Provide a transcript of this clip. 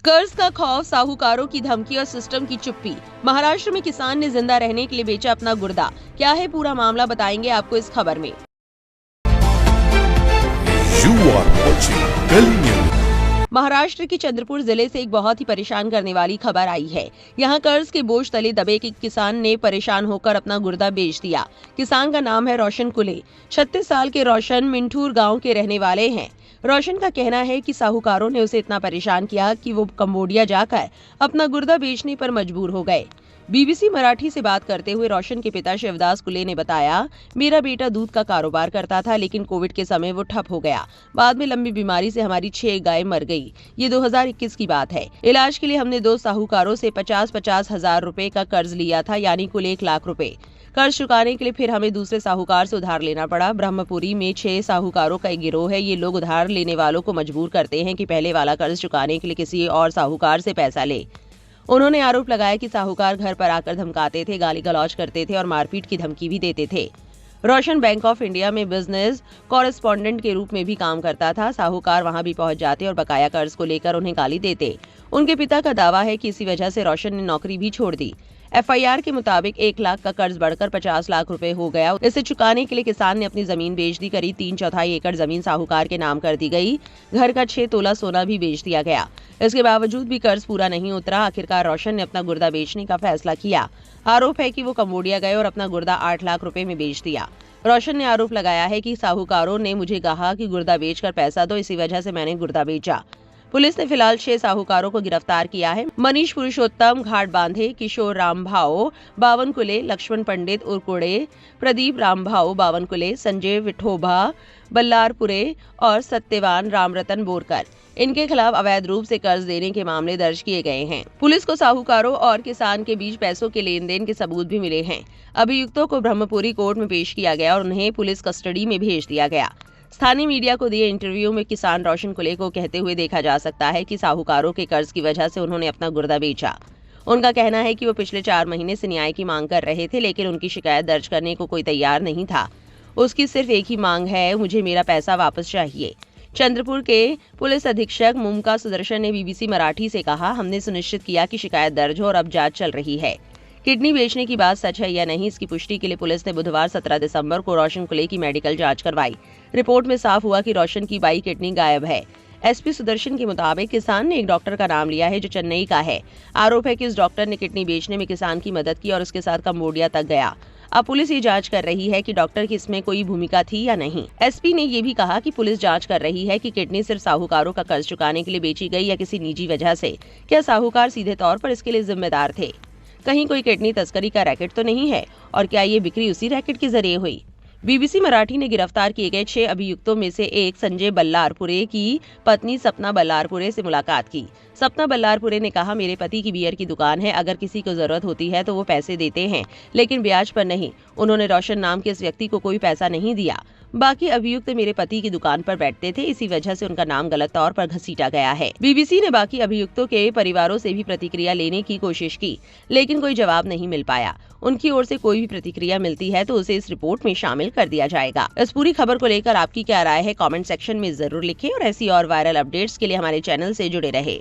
कर्ज का खौफ, साहूकारों की धमकी और सिस्टम की चुप्पी। महाराष्ट्र में किसान ने जिंदा रहने के लिए बेचा अपना गुर्दा। क्या है पूरा मामला, बताएंगे आपको इस खबर में। महाराष्ट्र के चंद्रपुर जिले से एक बहुत ही परेशान करने वाली खबर आई है। यहाँ कर्ज के बोझ तले दबे एक किसान ने परेशान होकर अपना गुर्दा बेच दिया। किसान का नाम है रोशन कुले। 36 साल के रोशन मिंठूर गांव के रहने वाले हैं। रोशन का कहना है कि साहूकारों ने उसे इतना परेशान किया कि वो कंबोडिया जाकर अपना गुर्दा बेचने पर मजबूर हो गए। बीबीसी मराठी से बात करते हुए रोशन के पिता शिवदास कुले ने बताया, मेरा बेटा दूध का कारोबार करता था, लेकिन कोविड के समय वो ठप हो गया। बाद में लंबी बीमारी से हमारी 6 गाय मर गई। ये 2021 की बात है। इलाज के लिए हमने 2 साहूकारों से 50-50 हजार रुपए का कर्ज लिया था, यानी कुल 1 लाख रुपए। कर्ज चुकाने के लिए फिर हमें दूसरे साहूकार से उधार लेना पड़ा। ब्रह्मपुरी में 6 साहूकारों का एक गिरोह है। ये लोग उधार लेने वालों को मजबूर करते हैं कि पहले वाला कर्ज चुकाने के लिए किसी और साहूकार से पैसा ले। उन्होंने आरोप लगाया कि साहूकार घर पर आकर धमकाते थे, गाली गलौज करते थे और मारपीट की धमकी भी देते थे। रोशन बैंक ऑफ इंडिया में बिजनेस कॉरेस्पॉन्डेंट के रूप में भी काम करता था। साहूकार वहां भी पहुंच जाते और बकाया कर्ज को लेकर उन्हें गाली देते। उनके पिता का दावा है कि इसी वजह से रोशन ने नौकरी भी छोड़ दी। एफआईआर के मुताबिक 1 लाख का कर्ज बढ़कर 50 लाख रुपए हो गया। इसे चुकाने के लिए किसान ने अपनी जमीन बेच दी। करीब 3/4 एकड़ जमीन साहूकार के नाम कर दी गई। घर का 6 तोला सोना भी बेच दिया गया। इसके बावजूद भी कर्ज पूरा नहीं उतरा। आखिरकार रोशन ने अपना गुर्दा बेचने का फैसला किया। आरोप है कि वो कंबोडिया गए और अपना गुर्दा 8 लाख रुपए में बेच दिया। रोशन ने आरोप लगाया है कि साहूकारों ने मुझे कहा कि गुर्दा बेचकर पैसा दो, इसी वजह से मैंने गुर्दा बेचा। पुलिस ने फिलहाल 6 साहूकारों को गिरफ्तार किया है। मनीष पुरुषोत्तम घाट बांधे, किशोर रामभाओ 52 कुले, लक्ष्मण पंडित उरकुड़े, प्रदीप रामभाओ 52 कुले, संजय विठोबा बल्लारपुरे और सत्यवान रामरतन बोरकर, इनके खिलाफ अवैध रूप से कर्ज देने के मामले दर्ज किए गए हैं। पुलिस को साहूकारों और किसान के बीच पैसों के लेन देन के सबूत भी मिले हैं। अभियुक्तों को ब्रह्मपुरी कोर्ट में पेश किया गया और उन्हें पुलिस कस्टडी में भेज दिया गया। स्थानीय मीडिया को दिए इंटरव्यू में किसान रोशन कुले को कहते हुए देखा जा सकता है कि साहूकारों के कर्ज की वजह से उन्होंने अपना गुर्दा बेचा। उनका कहना है कि वो पिछले 4 महीने से न्याय की मांग कर रहे थे, लेकिन उनकी शिकायत दर्ज करने को कोई तैयार नहीं था। उसकी सिर्फ एक ही मांग है, मुझे मेरा पैसा वापस चाहिए। चंद्रपुर के पुलिस अधीक्षक मुमका सुदर्शन ने बीबीसी मराठी से कहा, हमने सुनिश्चित किया कि शिकायत दर्ज हो और अब जांच चल रही है। किडनी बेचने की बात सच है या नहीं, इसकी पुष्टि के लिए पुलिस ने बुधवार 17 दिसंबर को रोशन कुले की मेडिकल जांच करवाई। रिपोर्ट में साफ हुआ कि रोशन की बाई किडनी गायब है। एसपी सुदर्शन के मुताबिक किसान ने एक डॉक्टर का नाम लिया है जो चेन्नई का है। आरोप है कि इस डॉक्टर ने किडनी बेचने में किसान की मदद की और उसके साथ कंबोडिया तक गया। अब पुलिस ये जांच कर रही है कि डॉक्टर की इसमें कोई भूमिका थी या नहीं। एसपी ने ये भी कहा कि पुलिस जांच कर रही है कि किडनी सिर्फ साहूकारों का कर्ज चुकाने के लिए बेची गई या किसी निजी वजह से। क्या साहूकार सीधे तौर पर इसके लिए जिम्मेदार थे? कहीं कोई किडनी तस्करी का रैकेट तो नहीं है? और क्या ये बिक्री उसी रैकेट के जरिए हुई? बीबीसी मराठी ने गिरफ्तार किए गए 6 अभियुक्तों में से एक संजय बल्लारपुरे की पत्नी सपना बल्लारपुरे से मुलाकात की। सपना बल्लारपुरे ने कहा, मेरे पति की बियर की दुकान है, अगर किसी को जरूरत होती है तो वो पैसे देते हैं, लेकिन ब्याज पर नहीं। उन्होंने रोशन नाम के इस व्यक्ति को कोई पैसा नहीं दिया। बाकी अभियुक्त मेरे पति की दुकान पर बैठते थे, इसी वजह से उनका नाम गलत तौर पर घसीटा गया है। बीबीसी ने बाकी अभियुक्तों के परिवारों से भी प्रतिक्रिया लेने की कोशिश की, लेकिन कोई जवाब नहीं मिल पाया। उनकी ओर से कोई भी प्रतिक्रिया मिलती है तो उसे इस रिपोर्ट में शामिल कर दिया जाएगा। इस पूरी खबर को लेकर आपकी क्या राय है, कमेंट सेक्शन में जरूर लिखें और ऐसी और वायरल अपडेट्स के लिए हमारे चैनल से जुड़े रहे।